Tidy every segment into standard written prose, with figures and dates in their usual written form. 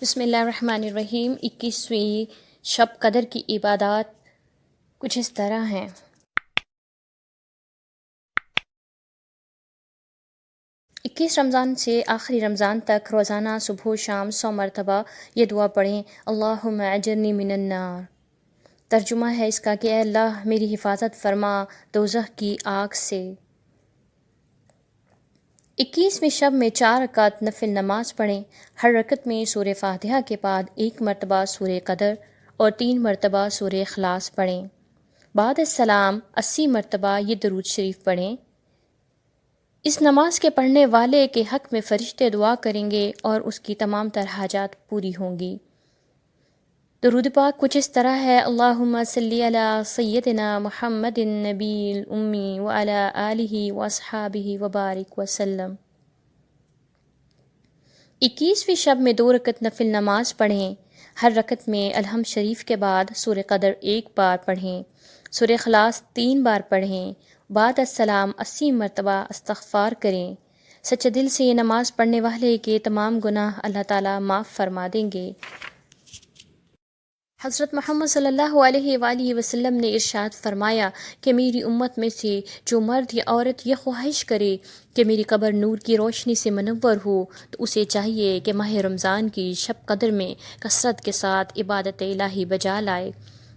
بسم اللہ الرحمن الرحیم۔ 21ویں شب قدر کی عبادات کچھ اس طرح ہیں۔ 21 رمضان سے آخری رمضان تک روزانہ صبح و شام 100 مرتبہ یہ دعا پڑھیں، اللہم اجرنی من النار۔ ترجمہ ہے اس کا کہ اے اللہ میری حفاظت فرما دوزخ کی آگ سے۔ 21ویں شب میں 4 رکعت نفل نماز پڑھیں۔ ہر رکعت میں سورہ فاتحہ کے بعد 1 مرتبہ سورہ قدر اور 3 مرتبہ سورہ اخلاص پڑھیں۔ بعد السلام 80 مرتبہ یہ درود شریف پڑھیں۔ اس نماز کے پڑھنے والے کے حق میں فرشتے دعا کریں گے اور اس کی تمام تر حاجات پوری ہوں گی۔ درود پاک کچھ اس طرح ہے، اللہم صلی علی سیدنا محمد النبی الامی وعلی آلہ واصحابہ وبارک وسلم۔ 21ویں شب میں 2 رکعت نفل نماز پڑھیں۔ ہر رکعت میں الحمد شریف کے بعد سورہ قدر 1 بار پڑھیں، سورہ اخلاص 3 بار پڑھیں۔ بعد السلام 80 مرتبہ استغفار کریں۔ سچے دل سے یہ نماز پڑھنے والے کے تمام گناہ اللہ تعالیٰ معاف فرما دیں گے۔ حضرت محمد صلی اللہ علیہ وآلہ وسلم نے ارشاد فرمایا کہ میری امت میں سے جو مرد یا عورت یہ خواہش کرے کہ میری قبر نور کی روشنی سے منور ہو تو اسے چاہیے کہ ماہ رمضان کی شب قدر میں کثرت کے ساتھ عبادت الہی بجا لائے،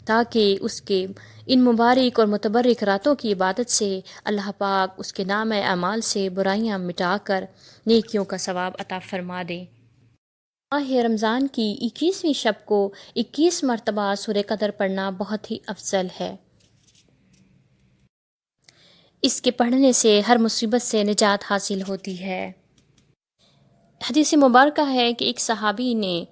تاکہ اس کے ان مبارک اور متبرک راتوں کی عبادت سے اللہ پاک اس کے نامہ اعمال سے برائیاں مٹا کر نیکیوں کا ثواب عطا فرما دے۔ ماہ رمضان کی 21ویں شب کو 21 مرتبہ سورہ قدر پڑھنا بہت ہی افضل ہے۔ اس کے پڑھنے سے ہر مصیبت سے نجات حاصل ہوتی ہے۔ حدیث مبارکہ ہے کہ ایک صحابی نے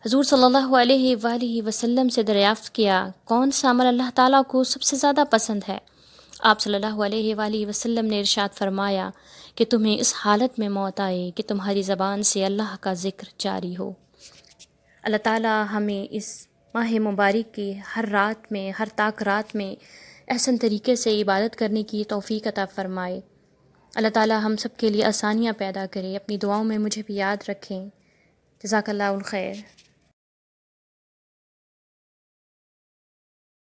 حضور صلی اللہ علیہ وآلہ وسلم سے دریافت کیا، کون سا عمل اللہ تعالیٰ کو سب سے زیادہ پسند ہے؟ آپ صلی اللہ علیہ وآلہ وسلم نے ارشاد فرمایا کہ تمہیں اس حالت میں موت آئے کہ تمہاری زبان سے اللہ کا ذکر جاری ہو۔ اللہ تعالیٰ ہمیں اس ماہ مبارک کی ہر رات میں، ہر تاک رات میں احسن طریقے سے عبادت کرنے کی توفیق عطا فرمائے۔ اللہ تعالیٰ ہم سب کے لیے آسانیاں پیدا کرے۔ اپنی دعاؤں میں مجھے بھی یاد رکھیں۔ جزاک اللہ الخیر۔